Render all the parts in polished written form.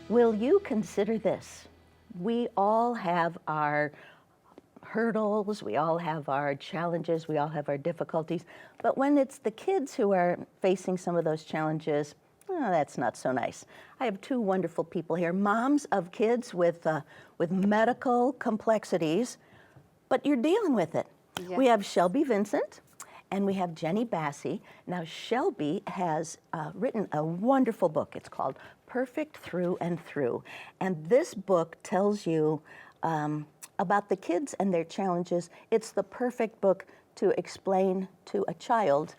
Will you consider this? We all have our hurdles, we all have our challenges, we all have our difficulties, but when it's the kids who are facing some of those challenges, that's not so nice. I have two wonderful people here, moms of kids with medical complexities, but you're dealing with it. Yeah. We have Shelby Vincent and we have Jeni Bassi. Now Shelby has written a wonderful book. It's called Perfect Through and Through. And this book tells you about the kids and their challenges. It's the perfect book to explain to a child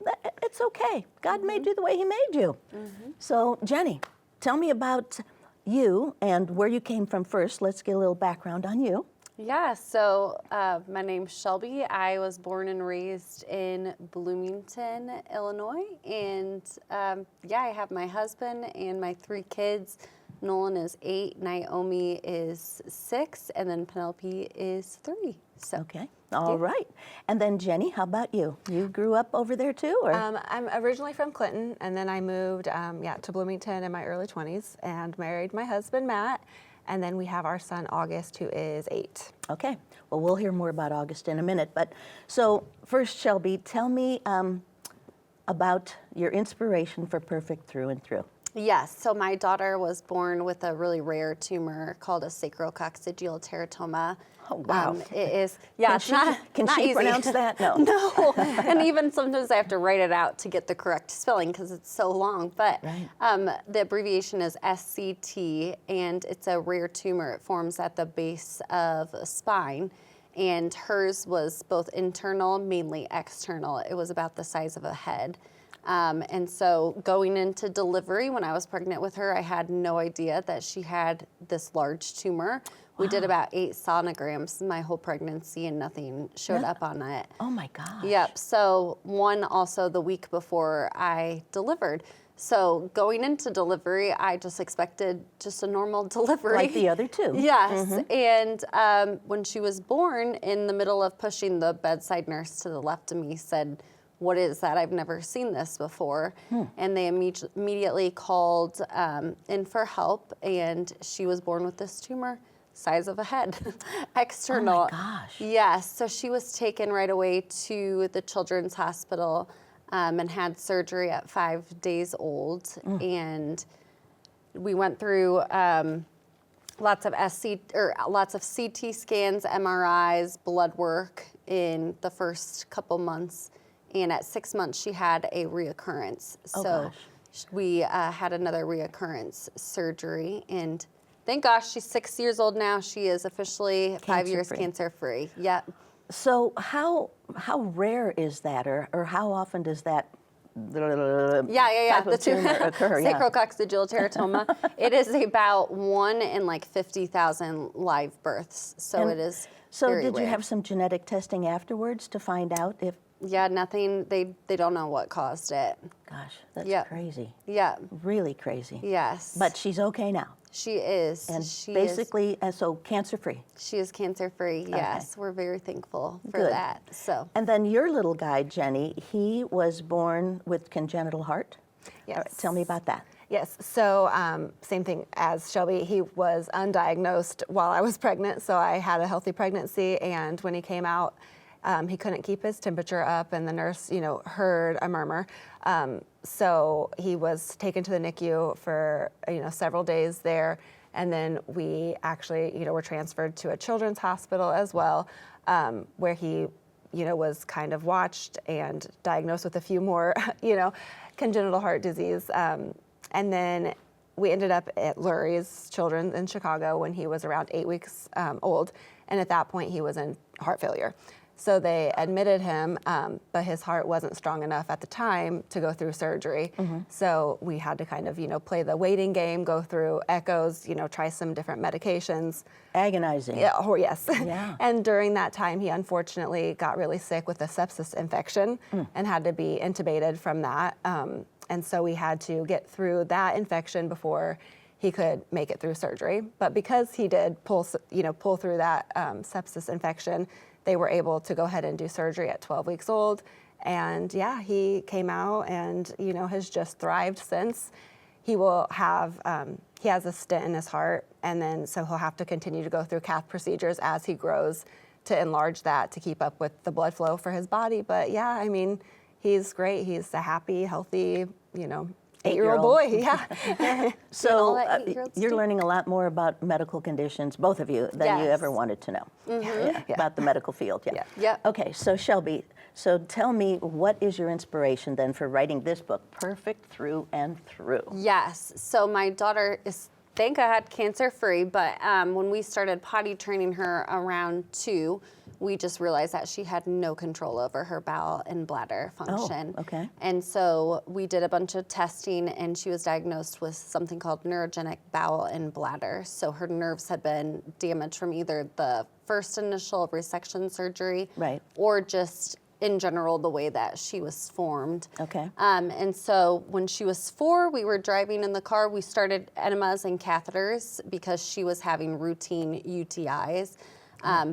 that it's okay. God made you the way he made you. So Jeni, tell me about you and where you came from first. Let's get a little background on you. Yeah, so my name's Shelby. I was born and raised in Bloomington, Illinois. And yeah, I have my husband and my 3 kids. Nolan is 8, Naomi is 6, and then Penelope is 3. So. Okay, all right. And then Jeni, how about you? You grew up over there too? Or? I'm originally from Clinton, and then I moved to Bloomington in my early 20s and married my husband, Matt. And then we have our son, August, who is 8. Okay, well, we'll hear more about August in a minute. But so first, Shelby, tell me about your inspiration for Perfect Through and Through. Yes, so my daughter was born with a really rare tumor called a sacrococcygeal teratoma. Oh, wow. It is, yeah, can she pronounce that? No. No, and even sometimes I have to write it out to get the correct spelling because it's so long. But right. The abbreviation is SCT, and it's a rare tumor. It forms at the base of the spine, and hers was both internal, mainly external. It was about the size of a head. And so going into delivery, when I was pregnant with her, I had no idea that she had this large tumor. We did about 8 sonograms my whole pregnancy and nothing showed up on it. Oh my gosh. Yep, so one also the week before I delivered. So going into delivery, I just expected just a normal delivery. Like the other 2. Yes, and when she was born, in the middle of pushing, the bedside nurse to the left of me said, "What is that? I've never seen this before." And they immediately called in for help, and she was born with this tumor, size of a head, external. Oh my gosh. Yes, so she was taken right away to the Children's Hospital and had surgery at 5 days old. And we went through lots of CT scans, MRIs, blood work in the first couple months. And at 6 months, she had a reoccurrence. So we had another reoccurrence surgery. And thank gosh, she's 6 years old now. She is officially 5 years cancer-free. Yep. So how rare is that, or how often does that type of tumor occur? Sacrococcygeal teratoma. It is about 1 in like 50,000 live births. So it is very did you rare. have some genetic testing afterwards to find out if? Yeah, nothing. They don't know what caused it. Gosh, that's crazy. Yeah. Really crazy. Yes. But she's okay now. She is. And she basically, so cancer-free. She is cancer-free, yes. We're very thankful for Good. that. So. And then your little guy, Jeni, he was born with congenital heart? Yes. Right, tell me about that. Yes, so same thing as Shelby. He was undiagnosed while I was pregnant, so I had a healthy pregnancy, and when he came out, he couldn't keep his temperature up, and the nurse, heard a murmur. So he was taken to the NICU for, several days there. And then we actually, were transferred to a children's hospital as well, where he, was kind of watched and diagnosed with a few more, congenital heart disease. And then we ended up at Lurie's Children in Chicago when he was around 8 weeks old. And at that point, he was in heart failure. So they admitted him, but his heart wasn't strong enough at the time to go through surgery. So we had to kind of, play the waiting game, go through echoes, try some different medications. Agonizing. Yeah, oh, yes. Yeah. And during that time, he unfortunately got really sick with a sepsis infection and had to be intubated from that. And so we had to get through that infection before he could make it through surgery. But because he did pull through that sepsis infection, they were able to go ahead and do surgery at 12 weeks old. And yeah, he came out and, has just thrived since. he will have, he has a stent in his heart, and then so he'll have to continue to go through cath procedures as he grows to enlarge that to keep up with the blood flow for his body. But yeah, I mean, he's great. He's a happy, healthy, 8-year-old boy. Yeah. So that 8-year-olds you're do. learning a lot more about medical conditions, both of you, than you Yes. ever wanted to know. Yeah, about the medical field. Yeah. Yep. Okay, so Shelby, so tell me, what is your inspiration then for writing this book, Perfect Through and Through? Yes. So my daughter is, thank God, cancer-free, but when we started potty training her around 2, we just realized that she had no control over her bowel and bladder function. okay. And so we did a bunch of testing, and she was diagnosed with something called neurogenic bowel and bladder. So her nerves had been damaged from either the first initial resection surgery, Right. or just in general the way that she was formed. Okay. And so when she was 4, we were driving in the car. We started enemas and catheters because she was having routine UTIs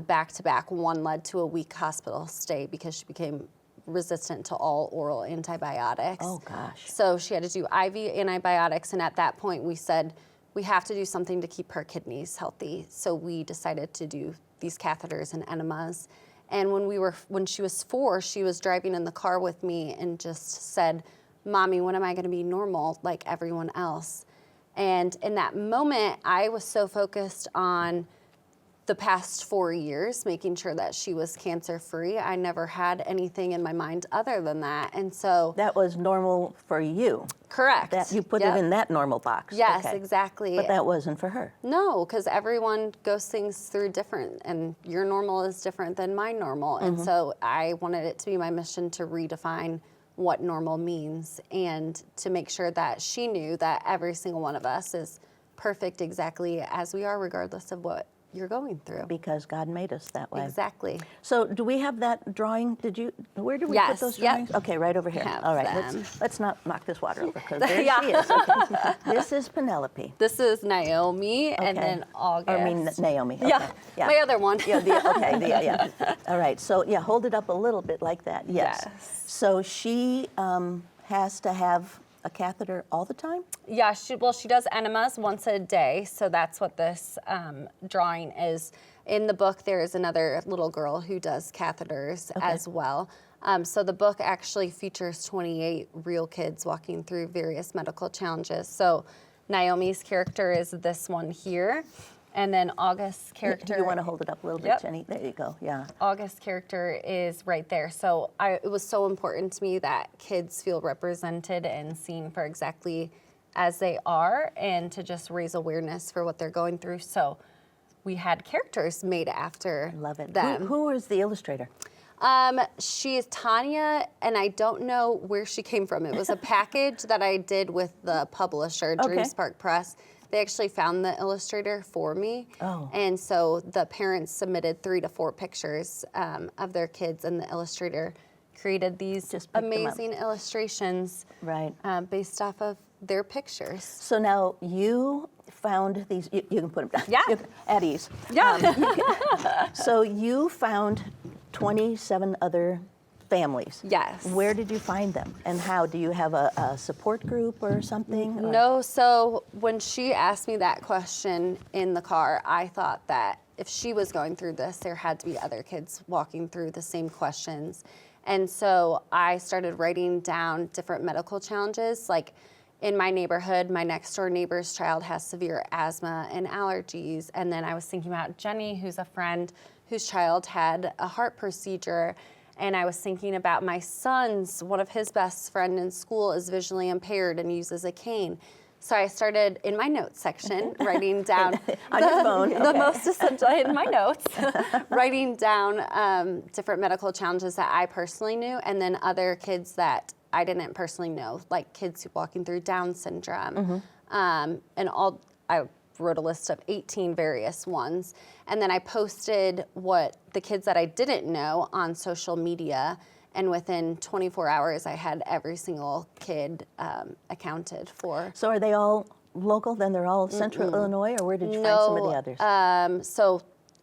back to back. One led to a week hospital stay because she became resistant to all oral antibiotics. Oh, gosh. So she had to do IV antibiotics, and at that point we said, we have to do something to keep her kidneys healthy. So we decided to do these catheters and enemas. And when she was 4, she was driving in the car with me and just said, "Mommy, when am I going to be normal like everyone else?" And in that moment, I was so focused on the past 4 years, making sure that she was cancer-free. I never had anything in my mind other than that. And so, That was normal for you. correct. That you put Yep. it in that normal box. Yes, Okay. exactly. But that wasn't for her. No, because everyone goes things through different, and your normal is different than my normal. And so I wanted it to be my mission to redefine what normal means, and to make sure that she knew that every single one of us is perfect exactly as we are, regardless of what you're going through. Because God made us that way. Exactly. So do we have that drawing? Where did we put Yes, those yep. drawings? Okay, right over here. Have All right, them. let's not knock this water over, because there Yeah. she is. Okay. This is Penelope. This is Naomi, and Okay. then August. Or I mean Naomi. Okay. Yeah, my other one. Yeah, yeah. All right, so yeah, hold it up a little bit like that. Yes. Yes. So she has to have a catheter all the time? Yeah, she does enemas once a day, so that's what this drawing is. In the book, there is another little girl who does catheters as well. So the book actually features 28 real kids walking through various medical challenges. So Naomi's character is this one here, and then August's character. You want to hold it up a little bit, Yep. Jeni? There you go, yeah. August's character is right there. So it was so important to me that kids feel represented and seen for exactly as they are, and to just raise awareness for what they're going through. So we had characters made after Love it. them. Who is the illustrator? She is Tanya, and I don't know where she came from. It was a package that I did with the publisher, Okay. Dream Spark Press. They actually found the illustrator for me. Oh. And so the parents submitted 3 to 4 pictures of their kids, and the illustrator created these Just picked them up. amazing illustrations Right. based off of their pictures. So now you found these, you can put them down. Yeah. At ease. Yeah. So you found 27 other families. Yes. Where did you find them, and how? Do you have a support group or something? Or- No, so when she asked me that question in the car, I thought that if she was going through this, there had to be other kids walking through the same questions. And so I started writing down different medical challenges. Like in my neighborhood, my next door neighbor's child has severe asthma and allergies. And then I was thinking about Jeni, who's a friend whose child had a heart procedure. And I was thinking about my son's, one of his best friend in school is visually impaired and uses a cane. So I started in my notes section writing down On your phone, the okay. most essential in my notes, writing down different medical challenges that I personally knew, and then other kids that I didn't personally know, like kids walking through Down syndrome. And I wrote a list of 18 various ones. And then I posted what the kids that I didn't know on social media. And within 24 hours, I had every single kid accounted for. So are they all local? Then they're all Central Illinois, or where did you find some of the others? So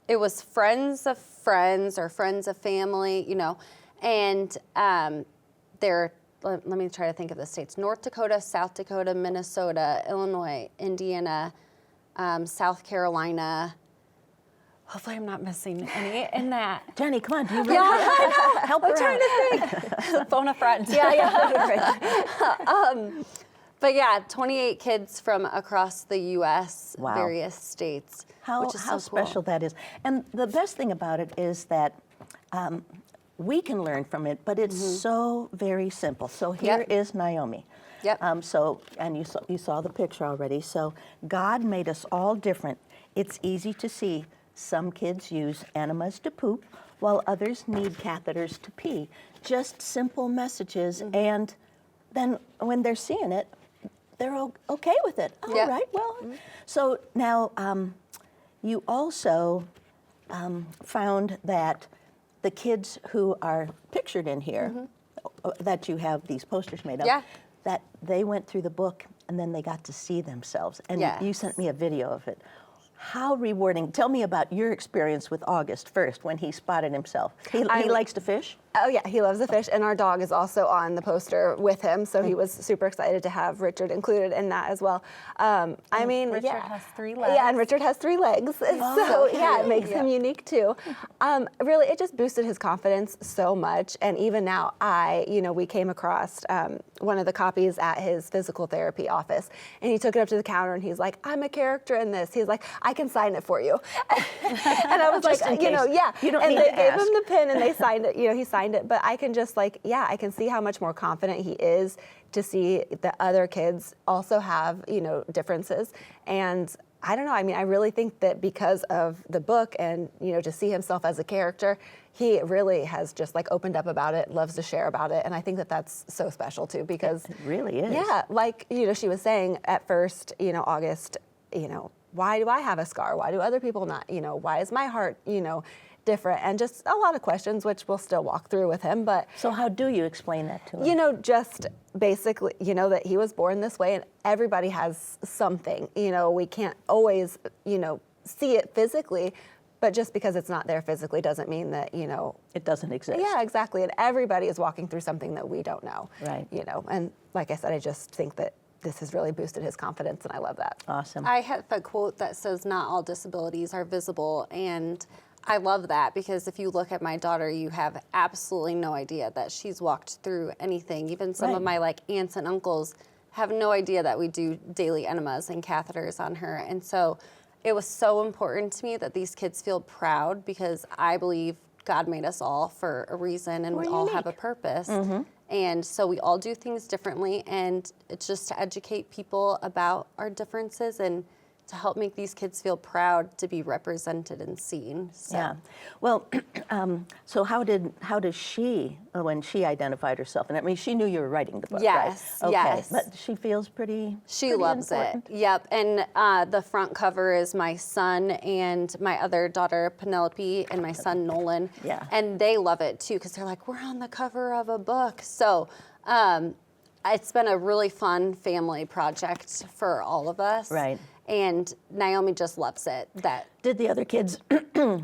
it was friends of friends or friends of family, you know, and they're let me try to think of the states: North Dakota, South Dakota, Minnesota, Illinois, Indiana, South Carolina. Hopefully I'm not missing any in that. Jeni, come on, do you really? Yeah, I know. Help I'm her trying out. to think. Phone a friend. Yeah. But yeah, 28 kids from across the U.S., Wow. various states, How which is so special cool. that is. And the best thing about it is that we can learn from it, but it's so very simple. So here Yep. is Naomi. Yep. And you saw the picture already. So God made us all different. It's easy to see. Some kids use enemas to poop, while others need catheters to pee. Just simple messages, and then when they're seeing it, they're okay with it. All Yep. right, well. So now you also found that the kids who are pictured in here, that you have these posters made of, Yeah. that they went through the book and then they got to see themselves. And Yes. you sent me a video of it. How rewarding. Tell me about your experience with August first when he spotted himself. He likes to fish? Oh yeah, he loves the fish, and our dog is also on the poster with him, so he was super excited to have Richard included in that as well. I mean, Richard yeah. has 3 Yeah, legs. and Richard has 3 legs, so yeah, it makes him unique too. Really, it just boosted his confidence so much, and even now, we came across one of the copies at his physical therapy office, and he took it up to the counter, and he's like, "I'm a character in this." He's like, "I can sign it for you," and I was Just like, in case. yeah. You don't and need they to gave ask. him the pen, and they signed it. He signed it, but I can just I can see how much more confident he is to see that other kids also have, differences. And I don't know, I mean, I really think that because of the book and, to see himself as a character, he really has just opened up about it, loves to share about it. And I think that that's so special too, because It really is. yeah, she was saying at first, August, why do I have a scar? Why do other people not? Why is my heart, different? And just a lot of questions, which we'll still walk through with him. But, So how do you explain that to him? just basically, that he was born this way and everybody has something. We can't always, see it physically, but just because it's not there physically doesn't mean that, It doesn't exist. yeah, exactly. And everybody is walking through something that we don't know. Right. And like I said, I just think that this has really boosted his confidence, and I love that. Awesome. I have a quote that says, "Not all disabilities are visible," and I love that because if you look at my daughter, you have absolutely no idea that she's walked through anything. Even some of Right. my aunts and uncles have no idea that we do daily enemas and catheters on her. And so it was so important to me that these kids feel proud, because I believe God made us all for a reason, and we all have a purpose. And so we all do things differently, and it's just to educate people about our differences and to help make these kids feel proud to be represented and seen. So. Yeah. Well, so how did she, when she identified herself? And I mean, she knew you were writing the book, Yes, right? Okay. yes. But she feels pretty. She pretty loves important. it. Yep. And the front cover is my son and my other daughter, Penelope, and my son, Nolan. Yeah. And they love it too, because they're like, we're on the cover of a book. So it's been a really fun family project for all of us. Right. And Naomi just loves it. Did the other kids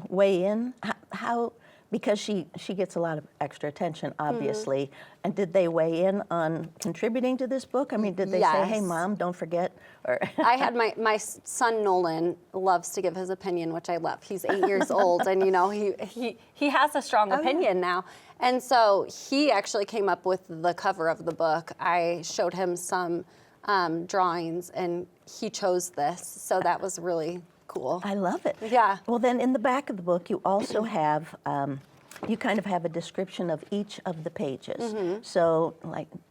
weigh in? How? Because she gets a lot of extra attention, obviously. And did they weigh in on contributing to this book? I mean, did they say, "Hey, Yes. Mom, don't forget"? Or I had my son Nolan loves to give his opinion, which I love. He's 8 years old, and he has a strong opinion now. And so he actually came up with the cover of the book. I showed him some drawings, and he chose this. So that was really cool. I love it. Yeah. Well, then in the back of the book, you also have, you kind of have a description of each of the pages. So,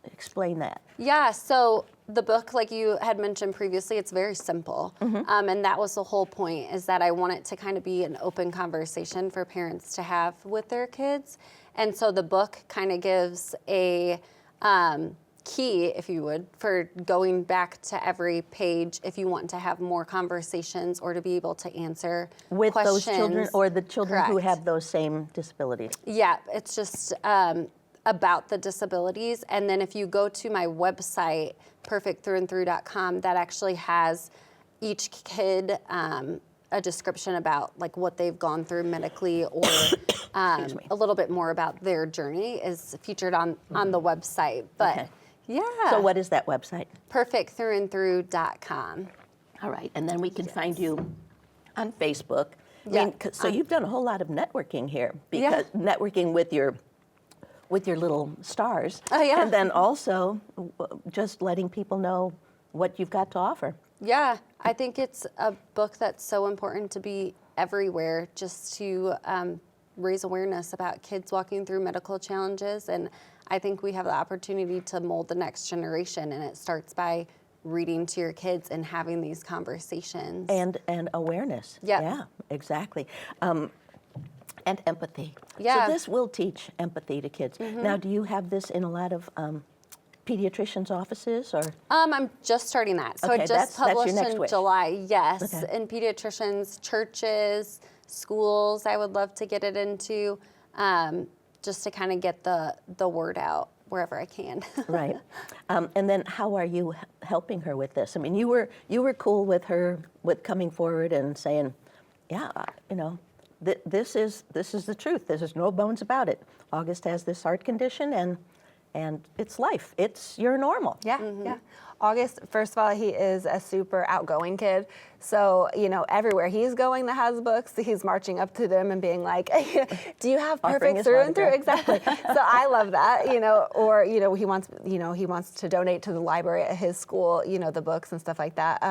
explain that. Yeah, so the book, like you had mentioned previously, it's very simple. And that was the whole point, is that I want it to kind of be an open conversation for parents to have with their kids. And so the book kind of gives a key, if you would, for going back to every page if you want to have more conversations or to be able to answer With questions. those children or the children who Correct. have those same disabilities. Yeah, it's just about the disabilities. And then if you go to my website, perfectthroughandthrough.com, that actually has each kid a description about like what they've gone through medically or me. a little bit more about their journey is featured on the website. But Okay. yeah. So what is that website? perfectthrough-and-through.com. All right, and then we can find you on Facebook. Yeah. So you've done a whole lot of networking here, Yeah. because networking with your little stars, Oh, yeah. and then also just letting people know what you've got to offer. Yeah, I think it's a book that's so important to be everywhere, just to raise awareness about kids walking through medical challenges. And I think we have the opportunity to mold the next generation, and it starts by reading to your kids and having these conversations. And awareness. Yeah. Yeah, exactly. And empathy. Yeah. So this will teach empathy to kids. Now, do you have this in a lot of pediatricians' offices, or? I'm just starting that. So Okay, it that's just your published next in wish. July, yes. Okay. In pediatricians, churches, schools, I would love to get it into, just to kind of get the word out wherever I can. Right. And then how are you helping her with this? I mean, you were cool with her with coming forward and saying, yeah, this is the truth. There's no bones about it. August has this heart condition, and it's life. It's your normal. Yeah, yeah. August, first of all, he is a super outgoing kid. So, everywhere he's going that has books, he's marching up to them and being like, do you have Offering perfect his through and through? autograph. Exactly. So I love that, or, he wants to donate to the library at his school, the books and stuff like that.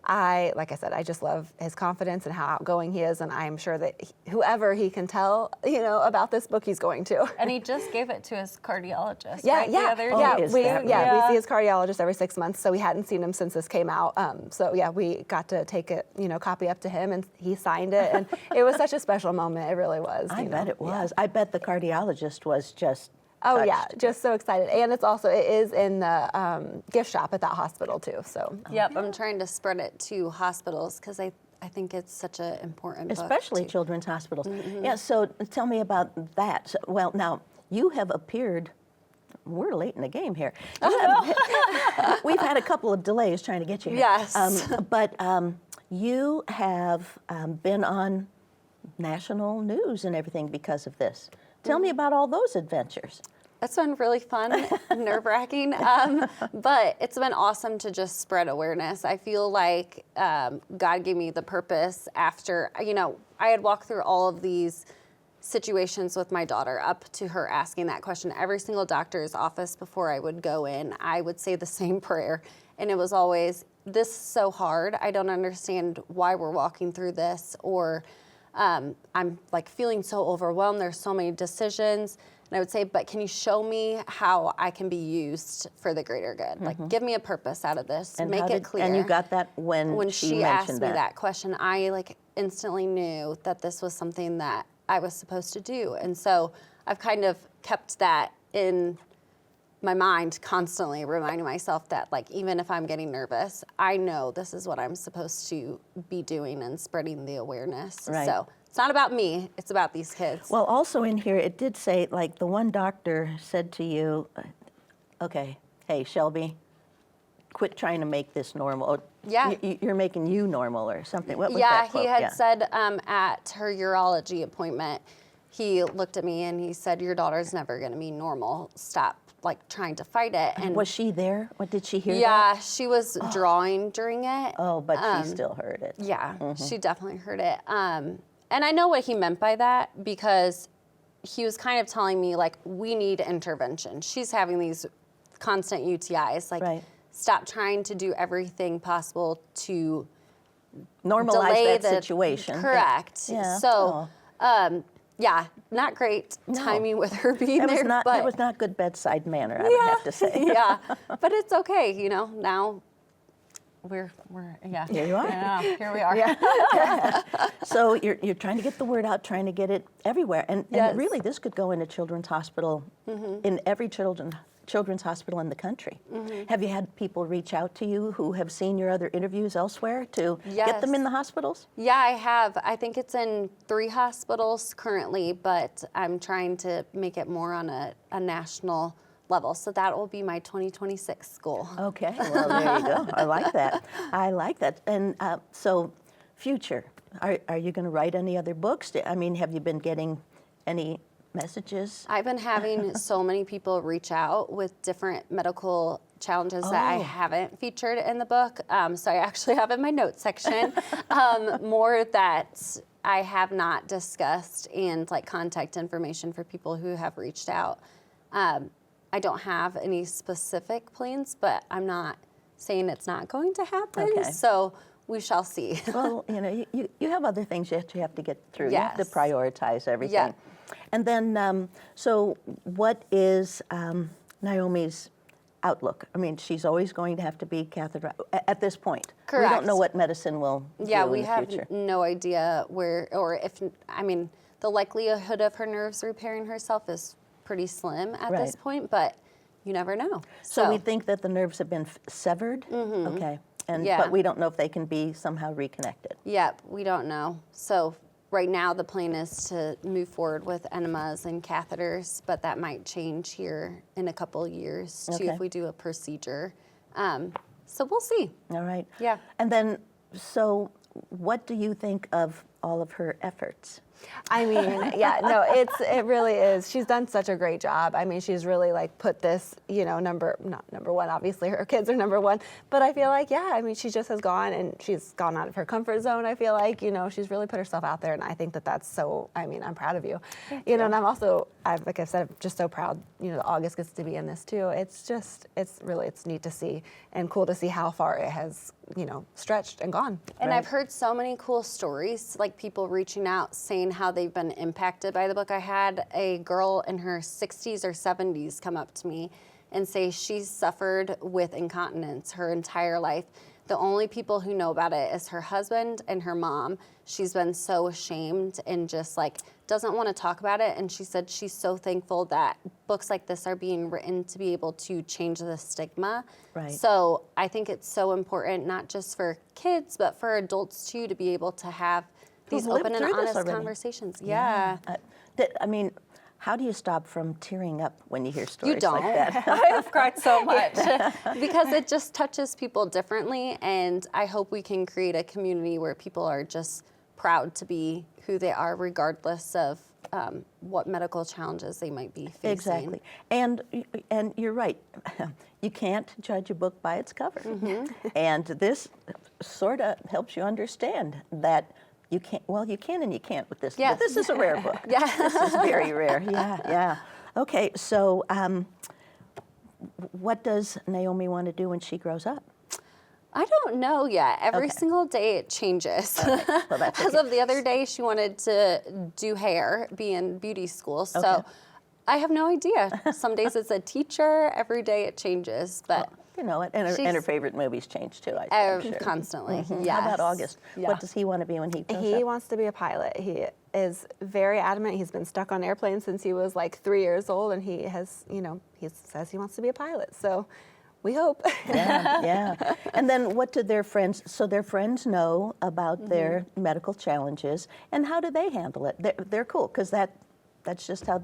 Like I said, I just love his confidence and how outgoing he is. And I'm sure that whoever he can tell, about this book, he's going to. And he just gave it to his cardiologist. Yeah, right, the yeah, other yeah. day. is We that yeah, right? we see his cardiologist every 6 months, so we hadn't seen him since this came out. So yeah, we got to take it, copy up to him, and he signed it, and it was such a special moment. It really was. I bet it was. I bet the cardiologist was just Oh touched. yeah, just so excited, and it is in the gift shop at that hospital too. So Yep, I'm trying to spread it to hospitals because I think it's such an important book. Especially too. children's hospitals. Yeah, so tell me about that. So, well, now, you have appeared, we're late in the game here. We've had a couple of delays trying to get you here. Yes. But you have been on national news and everything because of this. Tell me about all those adventures. It's been really fun, nerve-wracking, but it's been awesome to just spread awareness. I feel like God gave me the purpose after, I had walked through all of these situations with my daughter up to her asking that question. Every single doctor's office before I would go in, I would say the same prayer, and it was always, this is so hard. I don't understand why we're walking through this, or I'm like feeling so overwhelmed. There's so many decisions. And I would say, but can you show me how I can be used for the greater good? Like, give me a purpose out of this. And make how it did- clear. And you got that when she asked mentioned me that question, I instantly knew that this was something that I was supposed to do. And so I've kind of kept that in my mind constantly, reminding myself that even if I'm getting nervous, I know this is what I'm supposed to be doing and spreading the awareness. Right. So it's not about me, it's about these kids. Well, also in here, it did say, the one doctor said to you, okay, hey, Shelby, quit trying to make this normal. Or, Yeah. You're making you normal or something. What was yeah, that he quote? had said at her urology appointment, he looked at me and he said, your daughter's never gonna be normal. Stop trying to fight it. And Was she there? What did she hear? yeah, That? she was drawing during it. Oh, but she still heard it. Yeah, she definitely heard it. And I know what he meant by that, because he was kind of telling me, we need intervention. She's having these constant UTIs. Right. Stop trying to do everything possible to Normalize delay that the situation. Correct. Yeah. So, yeah, not great timing with her being It there. was not. but It was not good bedside manner. I would have to say. yeah, but it's okay. Now We're yeah. Here you are. Yeah, here we are. So you're trying to get the word out, trying to get it everywhere, and Yes. really this could go in a children's hospital, in every children's hospital in the country. Have you had people reach out to you who have seen your other interviews elsewhere to get them Yes. in the hospitals? Yeah, I have. I think it's in 3 hospitals currently, but I'm trying to make it more on a national level. So that will be my 2026 goal. Okay, well there you go. I like that. I like that. And so, future. Are you going to write any other books? I mean, have you been getting any messages? I've been having so many people reach out with different medical challenges that I haven't featured in the book. So I actually have in my notes section more that I have not discussed, and like contact information for people who have reached out. I don't have any specific plans, but I'm not saying it's not going to happen. Okay. So we shall see. Well, you have other things you have to get through. You have to Yes. prioritize everything. Yeah. And then, so what is Naomi's outlook? I mean, she's always going to have to be catheter at this point. We don't Correct. know what medicine will Yeah, do we in the have future. no idea where, or if, I mean, the likelihood of her nerves repairing herself is pretty slim at this Right. point, but you never know. So we think that the nerves have been severed? Okay. And, Yeah. But we don't know if they can be somehow reconnected. Yep, we don't know. So right now the plan is to move forward with enemas and catheters, but that might change here in a couple years too Okay. if we do a procedure. So we'll see. All right. Yeah. And then, so what do you think of all of her efforts? I mean, yeah, no, it really is. She's done such a great job. I mean, she's really like put this, not number one, obviously her kids are number one, but I feel like, yeah, I mean, she just has gone and she's gone out of her comfort zone. I feel like, she's really put herself out there, and I think that that's so, I mean, I'm proud of you. And I'm also, like I said, I'm just so proud, that August gets to be in this too. It's neat to see and cool to see how far it has, stretched and gone. And Right. I've heard so many cool stories, like people reaching out saying how they've been impacted by the book. I had a girl in her 60s or 70s come up to me and say she's suffered with incontinence her entire life. The only people who know about it is her husband and her mom. She's been so ashamed and just like doesn't want to talk about it. And she said she's so thankful that books like this are being written to be able to change the stigma. Right. So I think it's so important, not just for kids, but for adults too, to be able to have these Who've lived open and through this honest already. conversations. Yeah. I mean, how do you stop from tearing up when you hear stories You don't. like that? I've cried so much because it just touches people differently, and I hope we can create a community where people are just proud to be who they are, regardless of what medical challenges they might be facing. Exactly. And you're right. You can't judge a book by its cover. And this sort of helps you understand that you can't, well, you can and you can't with this. Yes. But this is a rare book. Yeah. This is very rare. Yeah. Okay, so what does Naomi want to do when she grows up? I don't know yet. Every Okay. single day it changes. Well, that's As okay. of the other day, she wanted to do hair, be in beauty school. So Okay. I have no idea. Some days it's a teacher. Every day it changes. But And her She's- favorite movies change too, I'm sure. constantly. Yes. How about August? Yeah. What does he want to be when he grows He up? wants to be a pilot. He is very adamant. He's been stuck on airplanes since he was like 3 years old, and he has, he says he wants to be a pilot. So we hope. Yeah. And then what do their friends, so their friends know about their medical challenges, and how do they handle it? They're cool, because that's just how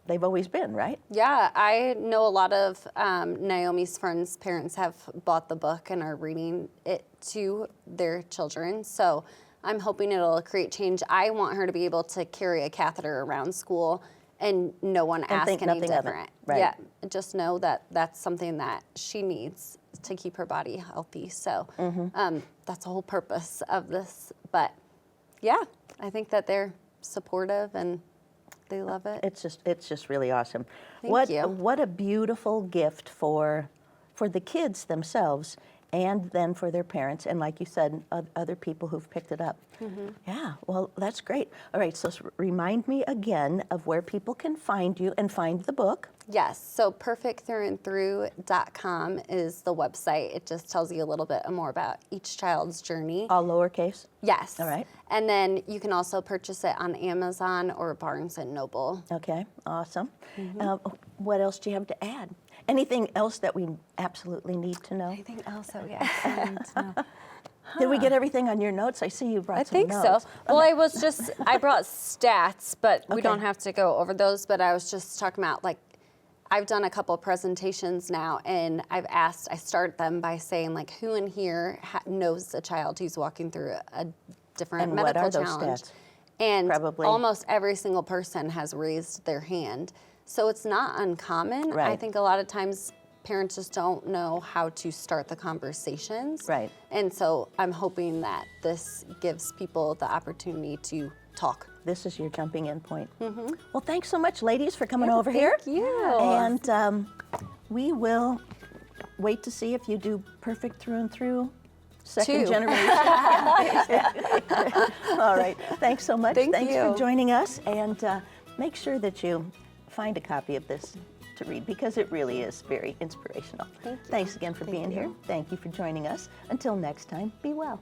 they've always been, right? Yeah, I know a lot of Naomi's friends' parents have bought the book and are reading it to their children. So I'm hoping it'll create change. I want her to be able to carry a catheter around school and no one ask think any nothing of it, different. right. Yeah, just know that that's something that she needs to keep her body healthy. So that's the whole purpose of this. But yeah, I think that they're supportive and they love it. It's just really awesome. Thank you. What a beautiful gift for the kids themselves, and then for their parents, and like you said, other people who've picked it up. Yeah, well, that's great. All right, so remind me again of where people can find you and find the book. Yes, so perfectthroughandthrough.com is the website. It just tells you a little bit more about each child's journey. All lowercase? Yes. All right. And then you can also purchase it on Amazon or Barnes & Noble. Okay, awesome. What else do you have to add? Anything else that we absolutely need to know? Anything else that we actually need to know? Did we get everything on your notes? I see you brought I some think notes. so. Well, I brought stats, but we Okay. don't have to go over those. But I was just talking about, like, I've done a couple presentations now, and I start them by saying, like, who in here knows a child who's walking through a different And what medical are those challenge. stats? And Probably. almost every single person has raised their hand. So it's not uncommon. I Right. think a lot of times parents just don't know how to start the conversations. Right. And so I'm hoping that this gives people the opportunity to talk. This is your jumping in point. Well, thanks so much, ladies, for coming over here. Thank you. And we will wait to see if you do perfect through and through. Second 2. generation. All right. Thanks so much. Thank Thanks you. for joining us. And make sure that you find a copy of this to read because it really is very inspirational. Thank you. Thanks again for being here. Thank you for joining us. Until next time, be well.